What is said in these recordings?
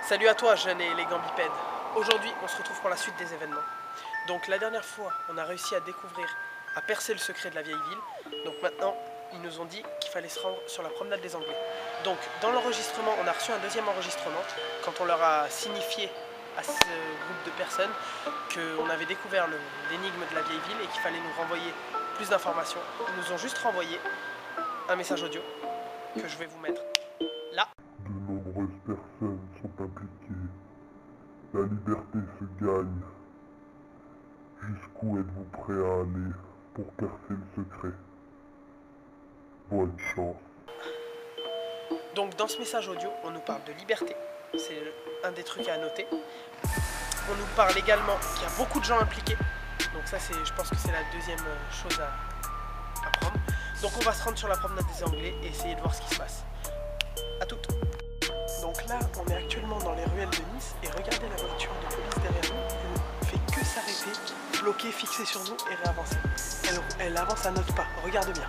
Salut à toi, jeunes et élégants bipèdes. Aujourd'hui, on se retrouve pour la suite des événements. Donc la dernière fois, on a réussi à découvrir, à percer le secret de la vieille ville. Donc maintenant, ils nous ont dit qu'il fallait se rendre sur la promenade des Anglais. Donc dans l'enregistrement, on a reçu un deuxième enregistrement quand on leur a signifié à ce groupe de personnes qu'on avait découvert l'énigme de la vieille ville et qu'il fallait nous renvoyer plus d'informations. Ils nous ont juste renvoyé un message audio que je vais vous mettre là. De nombreuses personnes sont impliquées. La liberté se gagne. Jusqu'où êtes-vous prêt à aller pour percer le secret? Bonne chance. Donc dans ce message audio, on nous parle de liberté. C'est un des trucs à noter. On nous parle également qu'il y a beaucoup de gens impliqués. Donc ça, je pense que c'est la deuxième chose à prendre. Donc on va se rendre sur la promenade des Anglais et essayer de voir ce qui se passe. A toutes. Donc là, on est actuellement dans les ruelles de Nice et regardez la voiture de police derrière nous. Elle ne fait que s'arrêter, bloquer, fixer sur nous et réavancer. Elle avance à notre pas. Regarde bien.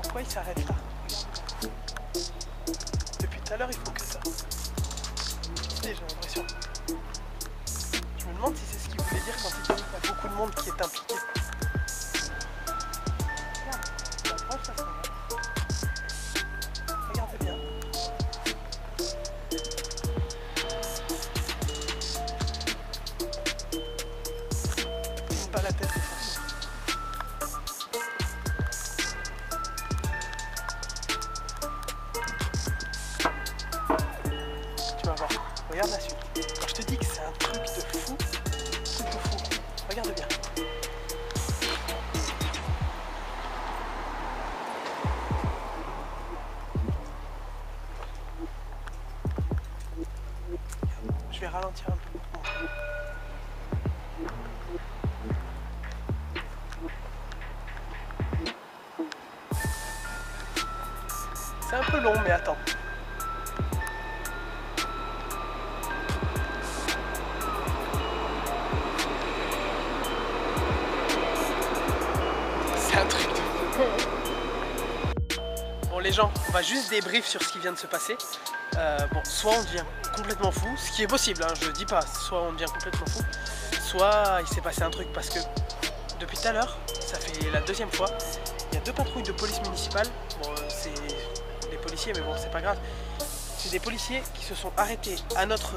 Pourquoi il s'arrête là? Depuis tout à l'heure, il faut que ça. J'ai l'impression. Je me demande si c'est ce qu'il voulait dire quand il dit qu'il y a beaucoup de monde qui est impliqué. Regarde, il approche, ça s'arrête. Regardez bien. Il tourne pas la tête. Regarde la suite. Quand je te dis que c'est un truc de fou, regarde bien. Je vais ralentir un peu. C'est un peu long, mais attends. C'est un truc de fou. Bon les gens, on va juste débrief sur ce qui vient de se passer. Bon, soit on devient complètement fou, ce qui est possible, hein, je dis pas, soit on devient complètement fou, soit il s'est passé un truc parce que depuis tout à l'heure, ça fait la deuxième fois, il y a deux patrouilles de police municipale, bon c'est des policiers mais bon c'est pas grave. C'est des policiers qui se sont arrêtés à notre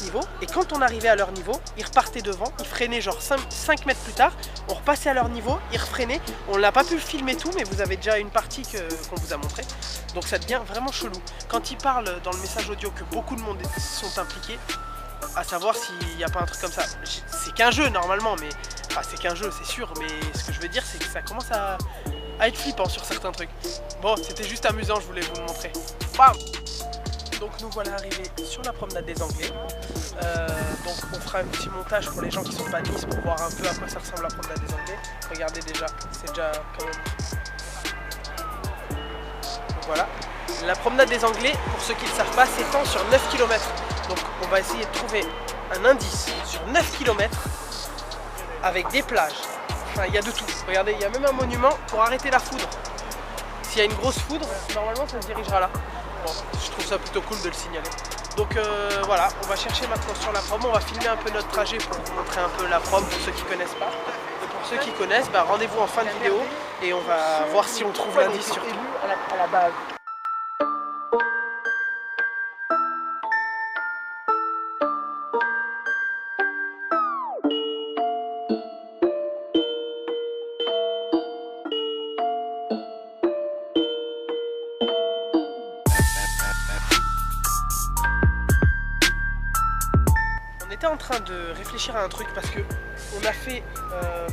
niveau et quand on arrivait à leur niveau, ils repartaient devant, ils freinaient genre 5 mètres plus tard, on repassait à leur niveau, ils refreinaient, on n'a pas pu filmer tout mais vous avez déjà une partie qu'on vous a montrée, donc ça devient vraiment chelou. Quand ils parlent dans le message audio que beaucoup de monde sont impliqués, à savoir s'il n'y a pas un truc comme ça, c'est qu'un jeu normalement, mais enfin c'est qu'un jeu c'est sûr, mais ce que je veux dire c'est que ça commence à être flippant sur certains trucs. Bon, c'était juste amusant, je voulais vous le montrer. Bam! Donc nous voilà arrivés sur la promenade des Anglais. Donc on fera un petit montage pour les gens qui sont pas de Nice pour voir un peu à quoi ça ressemble la promenade des Anglais. Regardez déjà, c'est déjà quand même... Donc voilà. La promenade des Anglais, pour ceux qui ne le savent pas, s'étend sur 9 km. Donc on va essayer de trouver un indice sur 9 km avec des plages. Enfin il y a de tout. Regardez, il y a même un monument pour arrêter la foudre. S'il y a une grosse foudre, normalement ça se dirigera là. Bon, je trouve ça plutôt cool de le signaler. Donc voilà, on va chercher maintenant sur la prom, on va filmer un peu notre trajet pour vous montrer un peu la prom pour ceux qui ne connaissent pas. Et pour ceux qui connaissent, bah, rendez-vous en fin de vidéo et on va voir si on trouve l'indice surtout. À la base. On était en train de réfléchir à un truc parce que on a fait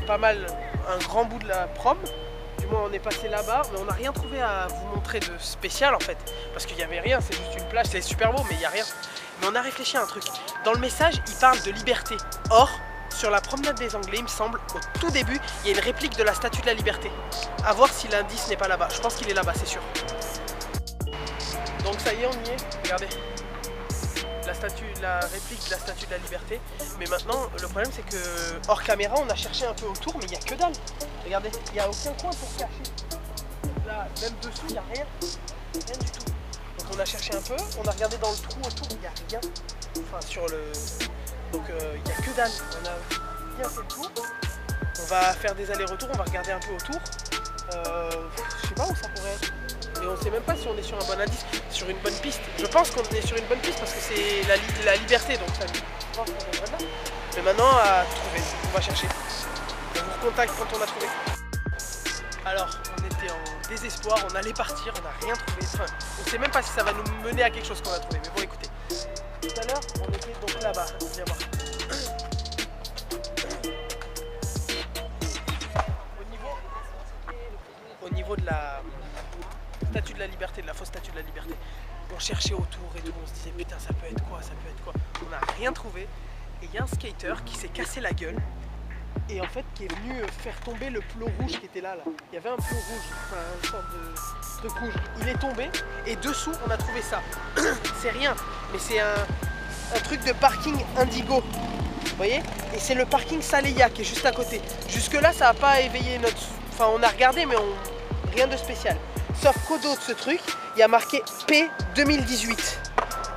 pas mal un grand bout de la prom, du moins on est passé là-bas, mais on n'a rien trouvé à vous montrer de spécial en fait, parce qu'il n'y avait rien, c'est juste une plage, c'est super beau mais il n'y a rien. Mais on a réfléchi à un truc, dans le message il parle de liberté, or sur la promenade des Anglais il me semble, au tout début il y a une réplique de la Statue de la Liberté, à voir si l'indice n'est pas là-bas, je pense qu'il est là-bas c'est sûr. Donc ça y est, on y est. Regardez. La réplique de la Statue de la Liberté. Mais maintenant, le problème c'est que hors caméra, on a cherché un peu autour, mais il n'y a que dalle. Regardez, il n'y a aucun coin pour cacher. Là, même dessous, il n'y a rien. Rien du tout. Donc on a cherché un peu, on a regardé dans le trou autour, il n'y a rien. Enfin sur le... Donc il n'y a que dalle. On a bien fait le tour. On va faire des allers-retours, on va regarder un peu autour. Je sais pas où ça pourrait être. Et on sait même pas si on est sur un bon indice, sur une bonne piste. Je pense qu'on est sur une bonne piste parce que c'est la liberté, donc ça, je pense qu'on devrait là. Mais maintenant à trouver, on va chercher. On vous recontacte quand on a trouvé. Alors, on était en désespoir, on allait partir, on n'a rien trouvé. Enfin, on sait même pas si ça va nous mener à quelque chose qu'on a trouvé. Mais bon, écoutez. Tout à l'heure, on était donc là-bas. Viens voir. Au niveau de la Statue de la Liberté, de la fausse Statue de la Liberté, on cherchait autour et tout, on se disait putain ça peut être quoi, ça peut être quoi. On n'a rien trouvé et il y a un skater qui s'est cassé la gueule et en fait qui est venu faire tomber le plot rouge qui était là. Il y avait un plot rouge, enfin une sorte de truc rouge. Il est tombé et dessous on a trouvé ça. C'est rien, mais c'est un truc de parking Indigo. Vous voyez? Et c'est le parking Saleya qui est juste à côté. Jusque là ça n'a pas éveillé notre... Enfin on a regardé mais rien de spécial. Sauf qu'au dos de ce truc, il y a marqué P 2018.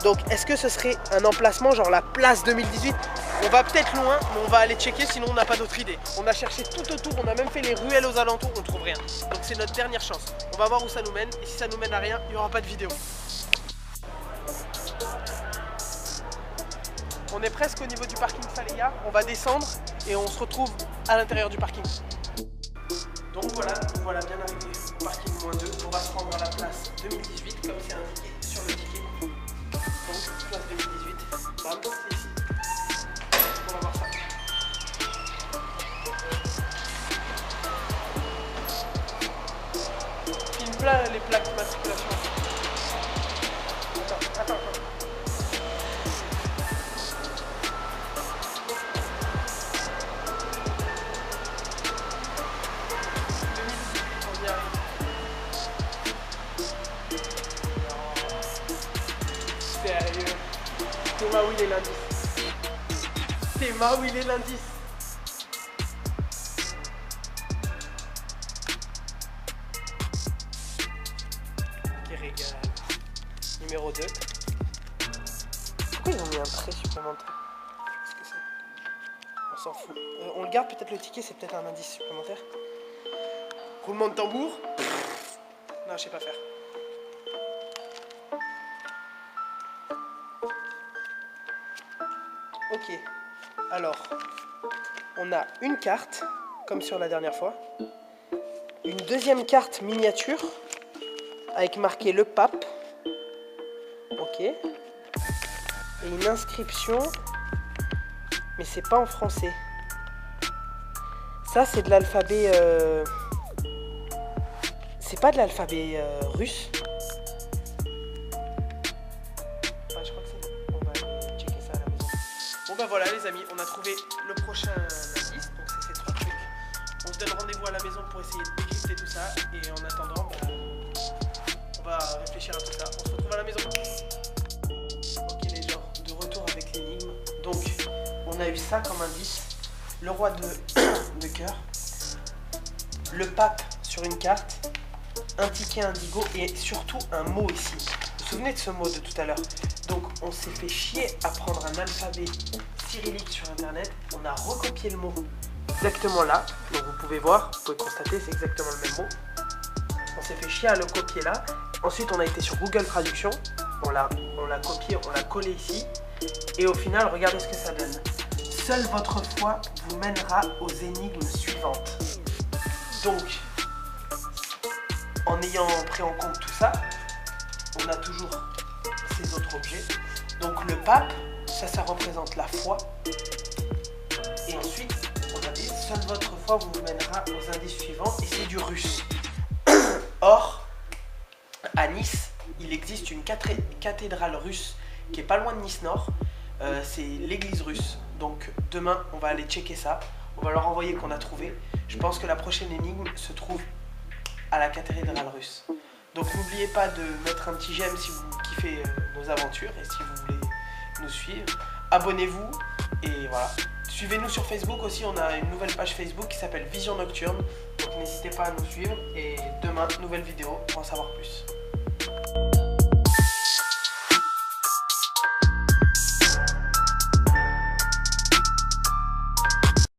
Donc est-ce que ce serait un emplacement genre la place 2018? On va peut-être loin, mais on va aller checker, sinon on n'a pas d'autre idée. On a cherché tout autour, on a même fait les ruelles aux alentours, on trouve rien. Donc c'est notre dernière chance. On va voir où ça nous mène, et si ça nous mène à rien, il n'y aura pas de vidéo. On est presque au niveau du parking Saleya, on va descendre et on se retrouve à l'intérieur du parking. Donc voilà bien arrivé au parking -2, on va se rendre à la place 2018 comme c'est indiqué sur le ticket. Donc place 2018, bam, c'est ici. On va voir ça. Filme les plaques d'immatriculation. Attends. Sérieux? Théma, où il est l'indice? Théma, où il est l'indice? Qui régale. Numéro 2. Pourquoi ils ont mis un trait supplémentaire? Qu'est-ce que c'est? On s'en fout. On le garde, peut-être le ticket, c'est peut-être un indice supplémentaire. Roulement de tambour. Non, je sais pas faire. Ok, alors, on a une carte, comme sur la dernière fois, une deuxième carte miniature, avec marqué le pape, ok, et une inscription, mais c'est pas en français. Ça, c'est de l'alphabet, c'est pas de l'alphabet russe. Bon bah voilà les amis, on a trouvé le prochain indice, donc c'est ces 3 trucs. On se donne rendez-vous à la maison pour essayer de décrypter tout ça, et en attendant, bah, on va réfléchir à tout ça. On se retrouve à la maison. Ok les gens, de retour avec l'énigme. Donc, on a eu ça comme indice, le roi de cœur, le pape sur une carte, un ticket indigo et surtout un mot ici. Vous vous souvenez de ce mot de tout à l'heure? Donc on s'est fait chier à prendre un alphabet cyrillique sur internet, on a recopié le mot exactement là, donc vous pouvez voir, vous pouvez constater, c'est exactement le même mot. On s'est fait chier à le copier là, ensuite on a été sur Google Traduction, on l'a copié, on l'a collé ici, et au final, regardez ce que ça donne. Seule votre foi vous mènera aux énigmes suivantes. Donc, en ayant pris en compte tout ça, on a toujours ces autres objets. Donc le pape, ça représente la foi. Et ensuite, on a dit, seule votre foi vous mènera aux indices suivants, et c'est du russe. Or, à Nice, il existe une cathédrale russe qui est pas loin de Nice Nord. C'est l'église russe. Donc demain, on va aller checker ça. On va leur envoyer qu'on a trouvé. Je pense que la prochaine énigme se trouve à la cathédrale russe. Donc n'oubliez pas de mettre un petit j'aime si vous kiffez nos aventures et si vous voulez nous suivre, abonnez-vous et voilà. Suivez-nous sur Facebook aussi, on a une nouvelle page Facebook qui s'appelle Vision Nocturne. Donc n'hésitez pas à nous suivre et demain, nouvelle vidéo pour en savoir plus.